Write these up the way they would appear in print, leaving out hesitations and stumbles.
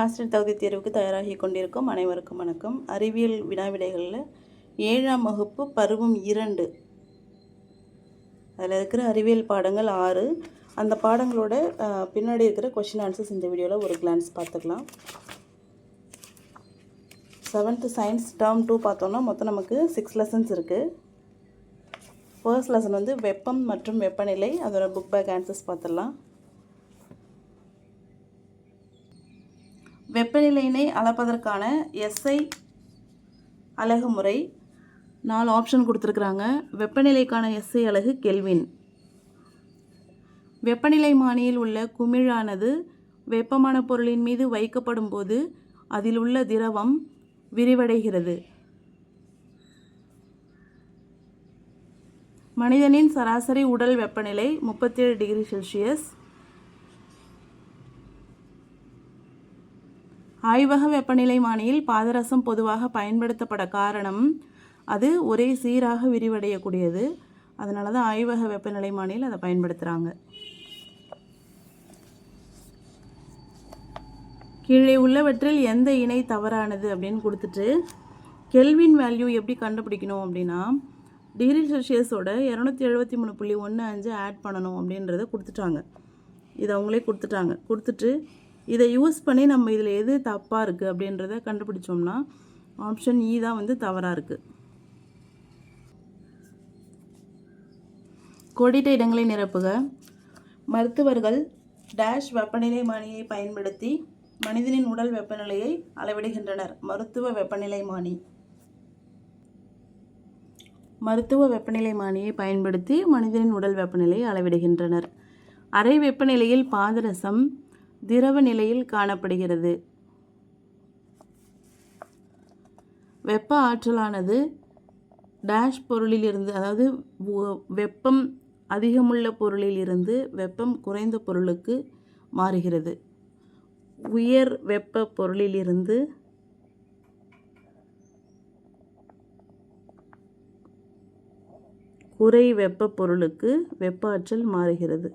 ஆசிரியர் தகுதி தேர்வுக்கு தயாராகி கொண்டிருக்கும் அனைவருக்கும் வணக்கம். அறிவியல் வினாவிடைகளில் 7ஆம் வகுப்பு பருவம் 2 அதில் இருக்கிற அறிவியல் பாடங்கள் 6. அந்த பாடங்களோட பின்னாடி இருக்கிற கொஷின் ஆன்சர்ஸ் இந்த வீடியோவில் ஒரு கிளான்ஸ் பார்த்துக்கலாம். 7th சயின்ஸ் டேர்ம் 2 பார்த்தோன்னா மொத்தம் நமக்கு 6 லெசன்ஸ் இருக்குது. ஃபர்ஸ்ட் லெசன் வந்து வெப்பம் மற்றும் வெப்பநிலை, அதோட புக் பேக் ஆன்சர்ஸ் பார்த்துடலாம். வெப்பநிலையினை அளப்பதற்கான SI அலகு முறை 4 ஆப்ஷன் கொடுத்துருக்குறாங்க. வெப்பநிலைக்கான SI அலகு கெல்வின். வெப்பநிலைமானியில் உள்ள குமிழானது வெப்பமான பொருளின் மீது வைக்கப்படும் போது அதில் உள்ள திரவம் விரிவடைகிறது. மனிதனின் சராசரி உடல் வெப்பநிலை 37 டிகிரி செல்சியஸ். ஆய்வக வெப்பநிலைமானியில் பாதரசம் பொதுவாக பயன்படுத்தப்பட காரணம் அது ஒரே சீராக விரிவடையக்கூடியது. அதனால தான் ஆய்வக வெப்பநிலைமானியில் அதை பயன்படுத்துகிறாங்க. கீழே உள்ளவற்றில் எந்த இணை தவறானது அப்படின்னு கொடுத்துட்டு கெல்வின் வேல்யூ எப்படி கண்டுபிடிக்கணும் அப்படின்னா டிகிரி செல்சியஸோட 273.15 ஆட் பண்ணணும் அப்படின்றத கொடுத்துட்டாங்க. இதை அவங்களே கொடுத்துட்டு இதை யூஸ் பண்ணி நம்ம இதில் எது தப்பாக இருக்குது அப்படின்றத கண்டுபிடிச்சோம்னா ஆப்ஷன் இ தான் வந்து தவறாக இருக்குது. கோடிட்ட இடங்களை நிரப்புக. மருத்துவர்கள் டேஷ் வெப்பநிலைமானியை பயன்படுத்தி மனிதனின் உடல் வெப்பநிலையை அளவிடுகின்றனர். மருத்துவ வெப்பநிலைமானியை பயன்படுத்தி மனிதனின் உடல் வெப்பநிலையை அளவிடுகின்றனர். அறை வெப்பநிலையில் பாதரசம் திரவ நிலையில் காணப்படுகிறது. வெப்ப ஆற்றலானது டேஷ் பொருளிலிருந்து, அதாவது வெப்பம் அதிகமுள்ள பொருளிலிருந்து வெப்பம் குறைந்த பொருளுக்கு மாறுகிறது. உயர் வெப்ப பொருளிலிருந்து குறை வெப்ப பொருளுக்கு வெப்ப ஆற்றல் மாறுகிறது.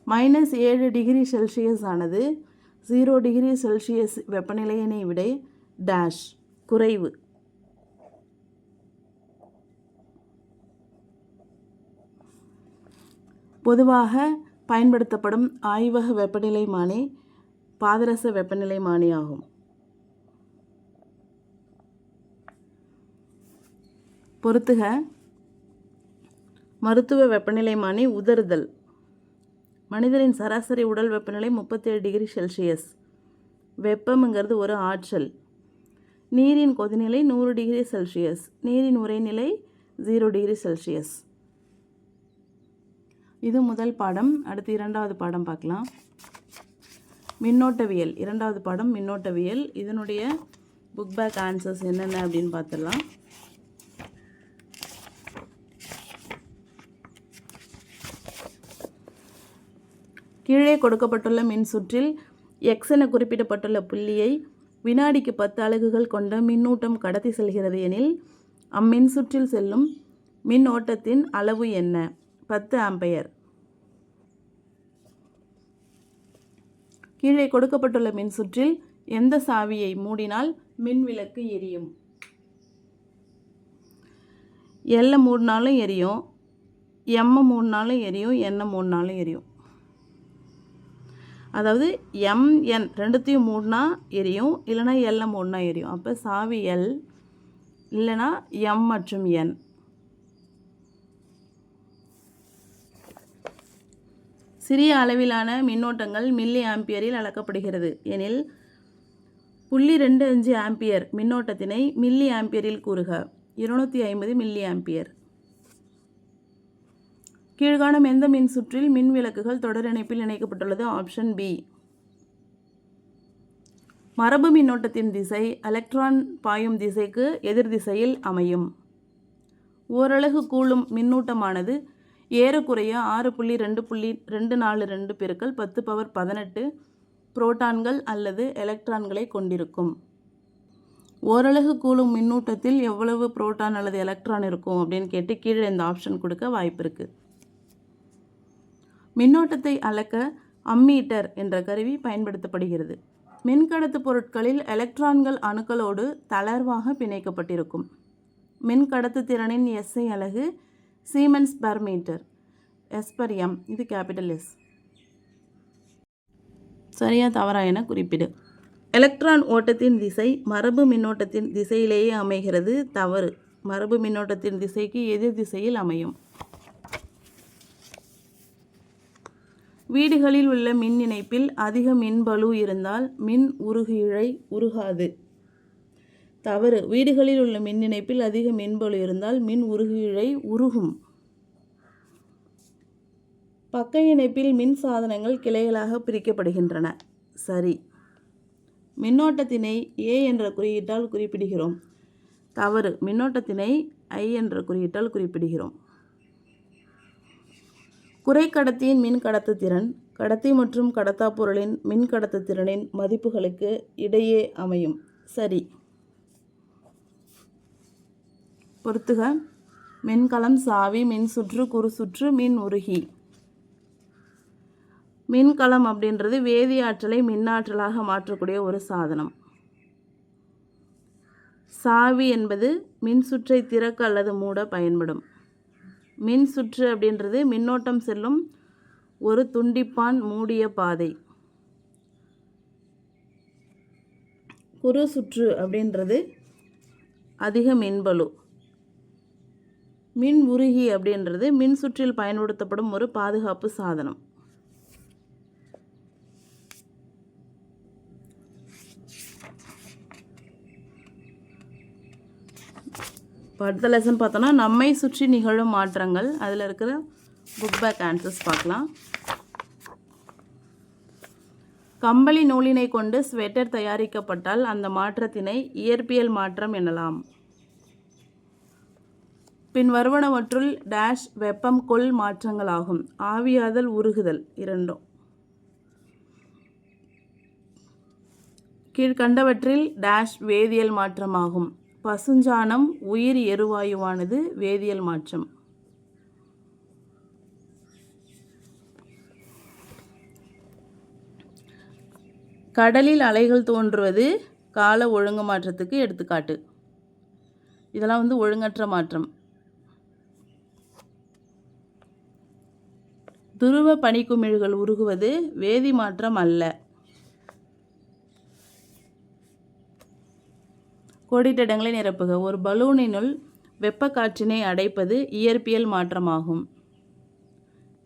-7 டிகிரி செல்சியஸ் ஆனது 0 டிகிரி செல்சியஸ் வெப்பநிலையினை விட டேஷ் குறைவு. பொதுவாக பயன்படுத்தப்படும் ஆய்வக வெப்பநிலைமானி பாதரச வெப்பநிலைமானி ஆகும். பொறுத்துக. மருத்துவ வெப்பநிலைமானி உதறுதல். மனிதனின் சராசரி உடல் வெப்பநிலை 37 டிகிரி செல்சியஸ். வெப்பம்ங்கிறது ஒரு ஆற்றல். நீரின் கொதிநிலை 100 டிகிரி செல்சியஸ். நீரின் உறைநிலை 0 டிகிரி செல்சியஸ். இது முதல் பாடம். அடுத்து 2வது பாடம் பார்க்கலாம். மின்னோட்டவியல். 2வது பாடம் மின்னோட்டவியல். இதனுடைய புக் பேக் ஆன்சர்ஸ் என்னென்ன அப்படின்னு பார்த்துடலாம். கீழே கொடுக்கப்பட்டுள்ள மின்சுற்றில் X என குறிப்பிடப்பட்டுள்ள புள்ளியை வினாடிக்கு 10 அலகுகள் கொண்ட மின்னூட்டம் கடத்தி செல்கிறது எனில் அம்மின்சுற்றில் செல்லும் மின்னோட்டத்தின் அளவு என்ன? 10 ஆம்பையர். கீழே கொடுக்கப்பட்டுள்ள மின்சுற்றில் எந்த சாவியை மூடினால் மின்விளக்கு எரியும்? L மூடினாலும் எரியும், M மூடினாலும் எரியும், N மூடினாலும் எரியும். அதாவது MN ரெண்டுத்தையும் மூடினா எரியும், இல்லைனா L மூடினா எரியும். அப்போ சாவி L, இல்லைனா M மற்றும் N. சிறிய அளவிலான மின்னோட்டங்கள் மில்லி ஆம்பியரில் அளக்கப்படுகிறது எனில் 0.25 ஆம்பியர் மின்னோட்டத்தினை மில்லி ஆம்பியரில் கூறுக. 250 மில்லி ஆம்பியர். கீழ்காணும் எந்த மின் சுற்றில் மின் விளக்குகள் தொடர் இணைப்பில் இணைக்கப்பட்டுள்ளது? Option B. மரபு மின்னோட்டத்தின் திசை எலக்ட்ரான் பாயும் திசைக்கு எதிர் திசையில் அமையும். ஓரலகு கூலும் மின்னூட்டமானது ஏறக்குறைய 6.242 பெருக்கல் 10^18 புரோட்டான்கள் அல்லது எலக்ட்ரான்களை கொண்டிருக்கும். ஓரலகு கூலும் மின்னூட்டத்தில் எவ்வளவு புரோட்டான் அல்லது எலக்ட்ரான் இருக்கும் அப்படின்னு கேட்டு கீழே இந்த ஆப்ஷன் கொடுக்க வாய்ப்பு இருக்குது. மின்னோட்டத்தை அளக்க அம்மீட்டர் என்ற கருவி பயன்படுத்தப்படுகிறது. மின்கடத்து பொருட்களில் எலக்ட்ரான்கள் அணுக்களோடு தளர்வாக பிணைக்கப்பட்டிருக்கும். மின்கடத்து திறனின் எஸ்ஐ அலகு siemens per metre. S per M, இது கேபிட்டல் எஸ். சரியா தவறா என குறிப்பிடு. எலக்ட்ரான் ஓட்டத்தின் திசை மரபு மின்னோட்டத்தின் திசையிலேயே அமைகிறது. தவறு. மரபு மின்னோட்டத்தின் திசைக்கு எதிர் திசையில் அமையும். வீடுகளில் உள்ள மின் இணைப்பில் அதிக மின்பளு இருந்தால் மின் உருகு இழை உருகாது. தவறு. வீடுகளில் உள்ள மின் இணைப்பில் அதிக மின்பளு இருந்தால் மின் உருகு இழை உருகும். பக்க இணைப்பில் மின் சாதனங்கள் கிளைகளாக பிரிக்கப்படுகின்றன. சரி. மின்னோட்டத்தினை ஏ என்ற குறியீட்டால் குறிப்பிடுகிறோம். தவறு. மின்னோட்டத்தினை ஐ என்ற குறியீட்டால் குறிப்பிடுகிறோம். குறைக்கடத்தியின் மின் கடத்துத்திறன் கடத்தி மற்றும் கடத்தா பொருளின் மின் கடத்துத்திறனின் மதிப்புகளுக்கு இடையே அமையும். சரி. பொறுத்துக. மின்கலம், சாவி, மின் சுற்று, குறுசுற்று, மின் உருகி. மின்கலம் அப்படின்றது வேதி ஆற்றலை மின்னாற்றலாக மாற்றக்கூடிய ஒரு சாதனம். சாவி என்பது மின் சுற்றை திறக்க அல்லது மூட பயன்படும். மின் சுற்று அப்படின்றது மின்னோட்டம் செல்லும் ஒரு துண்டிப்பான் மூடிய பாதை. குறு சுற்று அப்படின்றது அதிக மின்பளு. மின் உருகி அப்படின்றது மின் சுற்றில் பயன்படுத்தப்படும் ஒரு பாதுகாப்பு சாதனம். அடுத்த லெசன் பார்த்தோன்னா நம்மை சுற்றி நிகழும் மாற்றங்கள். அதில் இருக்கிற புக் பேக் ஆன்சர்ஸ் பார்க்கலாம். கம்பளி நூலினை கொண்டு ஸ்வெட்டர் தயாரிக்கப்பட்டால் அந்த மாற்றத்தினை இயற்பியல் மாற்றம் எனலாம். பின் வருவனவற்றுள் டேஷ் வெப்பம் கொள் மாற்றங்களாகும். ஆவியாதல், உருகுதல் இரண்டும். கீழ்கண்டவற்றில் டேஷ் வேதியியல் மாற்றமாகும். பசுஞ்சாணம் உயிர் எரிவாயுவானது வேதியியல் மாற்றம். கடலில் அலைகள் தோன்றுவது கால ஒழுங்கு மாற்றத்துக்கு எடுத்துக்காட்டு. இதெல்லாம் ஒழுங்கற்ற மாற்றம். துருவ பனிக்குமிழ்கள் உருகுவது வேதி மாற்றம் அல்ல. கோடிட்ட இடங்களை நிரப்புக. ஒரு பலூனினுள் வெப்ப காற்றினை அடைப்பது இயற்பியல் மாற்றமாகும்.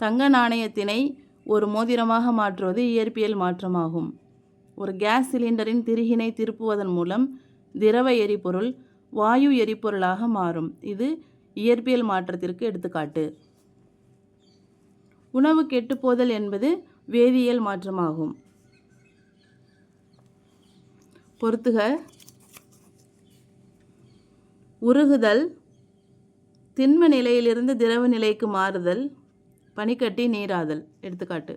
தங்க நாணயத்தினை ஒரு மோதிரமாக மாற்றுவது இயற்பியல் மாற்றமாகும். ஒரு கேஸ் சிலிண்டரின் திருகினை திருப்புவதன் மூலம் திரவ எரிபொருள் வாயு எரிபொருளாக மாறும். இது இயற்பியல் மாற்றத்திற்கு எடுத்துக்காட்டு. உணவு கெட்டுப்போதல் என்பது வேதியியல் மாற்றமாகும். பொறுத்துக. உருகுதல் திண்ம நிலையிலிருந்து திரவ நிலைக்கு மாறுதல். பனிக்கட்டி நீராதல் எடுத்துக்காட்டு.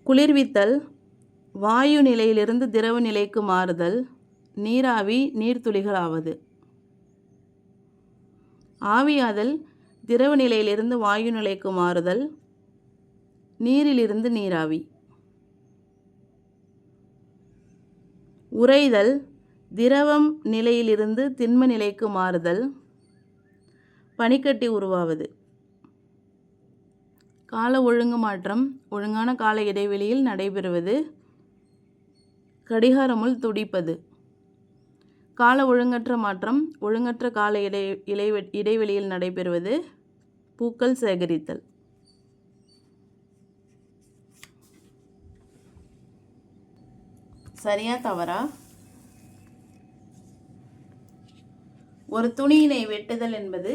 குளிர்வித்தல் வாயு நிலையிலிருந்து திரவ நிலைக்கு மாறுதல். நீராவி நீர்த்துளிகளாவது. ஆவியாதல் திரவ நிலையிலிருந்து வாயு நிலைக்கு மாறுதல். நீரிலிருந்து நீராவி. உறைதல் திரவம் நிலையிலிருந்து திண்ம நிலைக்கு மாறுதல். பனிக்கட்டி உருவாவது. கால ஒழுங்கு மாற்றம் ஒழுங்கான கால இடைவெளியில் நடைபெறுவது. கடிகாரமுள் துடிப்பது. கால ஒழுங்கற்ற மாற்றம் ஒழுங்கற்ற கால இடைவெளியில் நடைபெறுவது. பூக்கள் சேகரித்தல். சரியா தவறா? ஒரு துணியினை வெட்டுதல் என்பது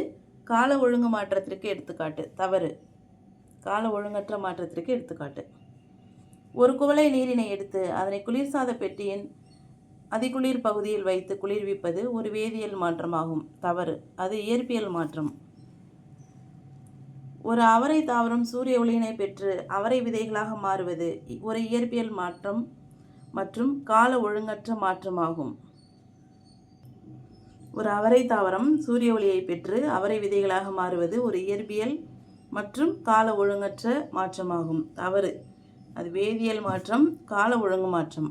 கால ஒழுங்கு மாற்றத்திற்கு எடுத்துக்காட்டு. தவறு. கால ஒழுங்கற்ற மாற்றத்திற்கு எடுத்துக்காட்டு. ஒரு குவளை நீரினை எடுத்து அதனை குளிர்சாத பெட்டியின் அதிகுளிர் பகுதியில் வைத்து குளிர்விப்பது ஒரு வேதியியல் மாற்றமாகும். தவறு. அது இயற்பியல் மாற்றம். ஒரு அவரை தாவரம் சூரிய ஒளியினை பெற்று அவரை விதைகளாக மாறுவது ஒரு இயற்பியல் மாற்றம் மற்றும் கால ஒழுங்கற்ற மாற்றமாகும். ஒரு அவரை தாவரம் சூரிய ஒளியை பெற்று அவரை விதைகளாக மாறுவது ஒரு இயற்பியல் மற்றும் கால ஒழுங்கற்ற மாற்றமாகும். தவறு. அது வேதியியல் மாற்றம், கால ஒழுங்கு மாற்றம்.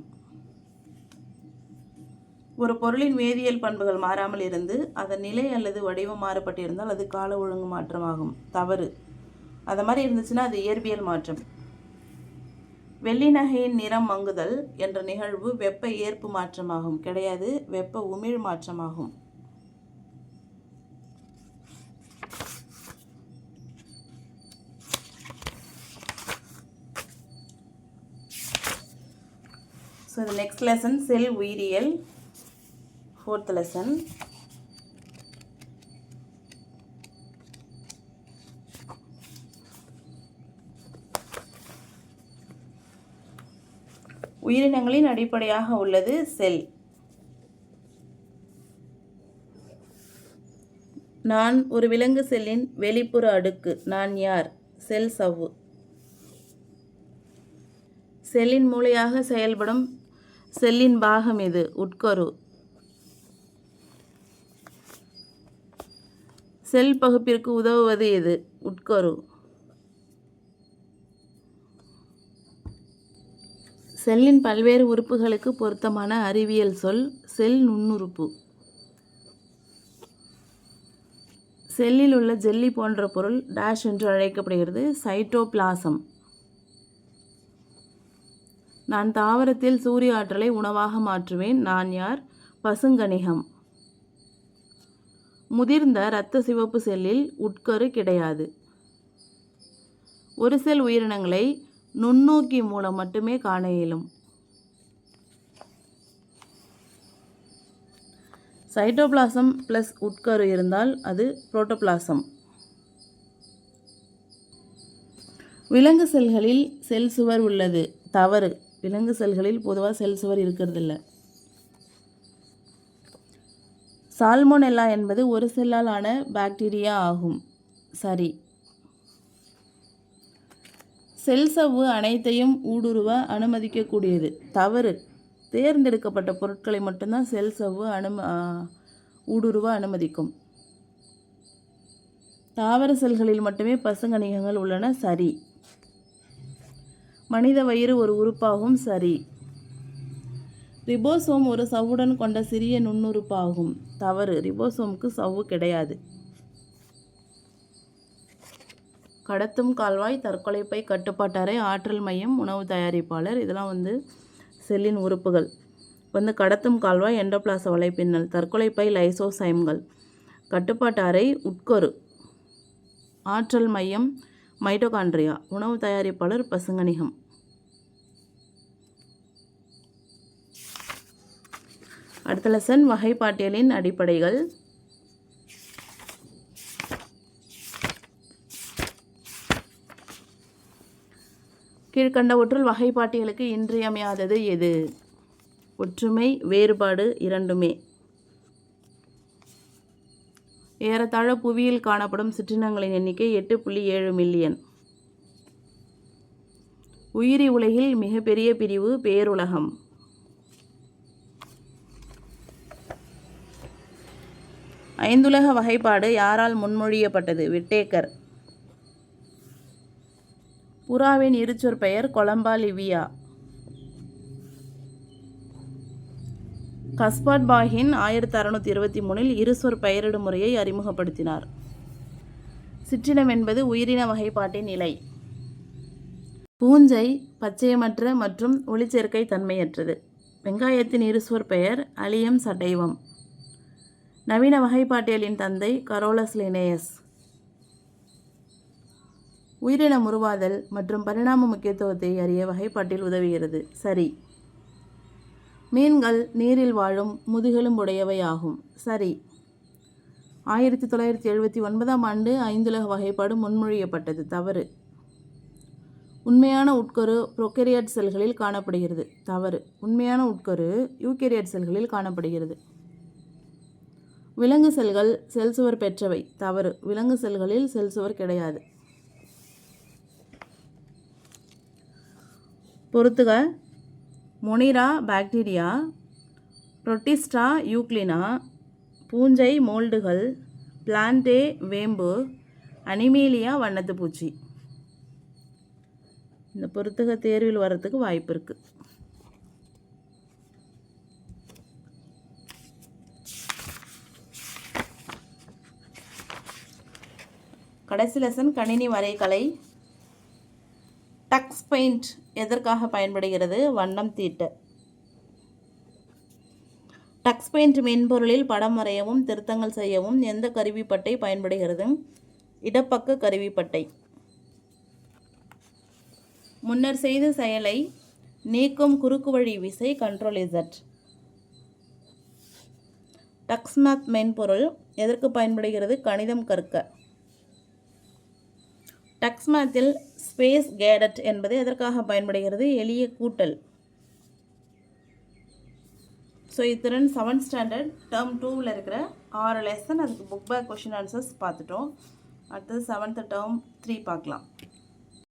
ஒரு பொருளின் வேதியியல் பண்புகள் மாறாமல் இருந்து அதன் நிலை அல்லது வடிவம் மாறுபட்டிருந்தால் அது கால ஒழுங்கு மாற்றமாகும். தவறு. அது மாதிரி இருந்துச்சுன்னா அது இயற்பியல் மாற்றம். வெள்ளி நகையின் நிறம் மங்குதல் என்ற நிகழ்வு வெப்ப ஏற்பு மாற்றமாகும். கிடையாது, வெப்ப உமிழ் மாற்றமாகும். So the next lesson, cell உயிரியல், 4th lesson. உயிரினங்களின் அடிப்படையாக உள்ளது செல். நான் ஒரு விலங்கு செல்லின் வெளிப்புற அடுக்கு. நான் யார்? செல் சவ்வு. செல்லின் மூளையாக செயல்படும் செல்லின் பாகம் எது? உட்கரு. செல் பகுப்பிற்கு உதவுவது எது? உட்கரு. செல்லின் பல்வேறு உறுப்புகளுக்கு பொருத்தமான அறிவியல் சொல் செல் நுண்ணுறுப்பு. செல்லில் உள்ள ஜெல்லி போன்ற பொருள் டேஷ் என்று அழைக்கப்படுகிறது. சைட்டோபிளாசம். நான் தாவரத்தில் சூரிய ஆற்றலை உணவாக மாற்றுவேன். நான் யார்? பசுங்கணிகம். முதிர்ந்த இரத்த சிவப்பு செல்லில் உட்கரு கிடையாது. ஒரு செல் உயிரினங்களை நுண்ணோக்கி மூலம் மட்டுமே காண இயலும். சைட்டோபிளாசம் பிளஸ் உட்கரு இருந்தால் அது புரோட்டோபிளாசம். விலங்கு செல்களில் செல் சுவர் உள்ளது. தவறு. விலங்கு செல்களில் பொதுவாக செல் சுவர் இருக்கிறதில்ல. சால்மோனெல்லா என்பது ஒரு செல்லால் ஆன பாக்டீரியா ஆகும். சரி. செல் சவ்வு அனைத்தையும் ஊடுருவ அனுமதிக்கக்கூடியது. தவறு. தேர்ந்தெடுக்கப்பட்ட பொருட்களை மட்டும்தான் செல் சவ்வு ஊடுருவ அனுமதிக்கும். தாவர செல்களில் மட்டுமே பசுங்கணிகங்கள் உள்ளன. சரி. மனித வயிறு ஒரு உறுப்பாகும். சரி. ரிபோசோம் ஒரு சவ்வுடன் கொண்ட சிறிய நுண்ணுறுப்பாகும். தவறு. ரிபோசோமுக்கு சவ்வு கிடையாது. கடத்தும் கால்வாய், தற்கொலைப்பை, கட்டுப்பாட்டறை, ஆற்றல் மையம், உணவு தயாரிப்பாளர், இதெல்லாம் செல்லின் உறுப்புகள். கடத்தும் கால்வாய் எண்டோபிளாச வலைப்பின்னல், தற்கொலைப்பை லைசோசைம்கள், கட்டுப்பாட்டு அறை உட்கரு, ஆற்றல் மையம் மைட்டோகாண்ட்ரியா, உணவு தயாரிப்பாளர் பசுங்கணிகம். அடுத்த லெசன் வகைப்பாட்டியலின் அடிப்படைகள். கீழ்கண்டவற்றுள் வகைப்பாட்டியலுக்கு இன்றியமையாதது எது? ஒற்றுமை, வேறுபாடு இரண்டுமே. ஏறத்தாழ புவியில் காணப்படும் சிற்றினங்களின் எண்ணிக்கை 8.7 மில்லியன். உயிரி உலகில் மிகப்பெரிய பிரிவு பேருலகம். ஐந்துலக வகைப்பாடு யாரால் முன்மொழியப்பட்டது? விட்டேக்கர். புறாவின் இருச்சொற் பெயர் கொலம்பா லிவியா. கஸ்பாட் பாகின் 1623 இருசொற் பெயரிடும் முறையை அறிமுகப்படுத்தினார். சிற்றினம் என்பது உயிரின வகைப்பாட்டின் நிலை. பூஞ்சை பச்சையமற்ற மற்றும் ஒளிச்சேர்க்கை தன்மையற்றது. வெங்காயத்தின் இருசொற் பெயர் அலியம் சட்டைவம். நவீன வகைப்பாட்டியலின் தந்தை கரோலஸ் லினேயஸ். உயிரினம் உருவாதல் மற்றும் பரிணாம முக்கியத்துவத்தை அறிய வகைப்பாட்டில் உதவுகிறது. சரி. மீன்கள் நீரில் வாழும் முதுகெலும்புடையவை ஆகும். சரி. 1979 ஐந்துலக வகைப்பாடு முன்மொழியப்பட்டது. தவறு. உண்மையான உட்கரு புரோகேரியாட் செல்களில் காணப்படுகிறது. தவறு. உண்மையான உட்கரு யூகேரியாட் செல்களில் காணப்படுகிறது. விலங்கு செல்கள் செல் சுவர் பெற்றவை. தவறு. விலங்கு செல்களில் செல் சுவர் கிடையாது. பொறுத்துக. மொனிரா பாக்டீரியா, புரோட்டிஸ்டா யூக்ளினா, பூஞ்சை மோல்டுகள், பிளான்டே வேம்பு, அனிமேலியா வண்ணத்து பூச்சி. இந்த பொறுத்துக தேர்வில் வர்றதுக்கு வாய்ப்பு இருக்குது. கடைசி லெசன் கணினி வரைகலை. டக்ஸ் பெயிண்ட் எதற்காக பயன்படுகிறது? வண்ணம் தீட்ட. டக்ஸ் பெயிண்ட் மென்பொருளில் படம் வரையவும் திருத்தங்கள் செய்யவும் எந்த கருவிப்பட்டை பயன்படுகிறது? இடப்பக்க கருவிப்பட்டை. முன்னர் செய்த செயலை நீக்கும் குறுக்கு வழி விசை கண்ட்ரோல் Z. டக்ஸ்மேத் மென்பொருள் எதற்கு பயன்படுகிறது? கணிதம் கற்க. டக்ஸ்மேத்தில் ஸ்பேஸ் கேடட் என்பது எதற்காக பயன்படுகிறது? எளிய கூட்டல். ஸோ இத்துடன் 7th ஸ்டாண்டர்ட் டேர்ம் 2வில் இருக்கிற 6 லெசன், அதுக்கு புக் பேக் கொஷின் ஆன்சர்ஸ் பார்த்துட்டோம். அடுத்தது 7th டேர்ம் 3 பார்க்கலாம்.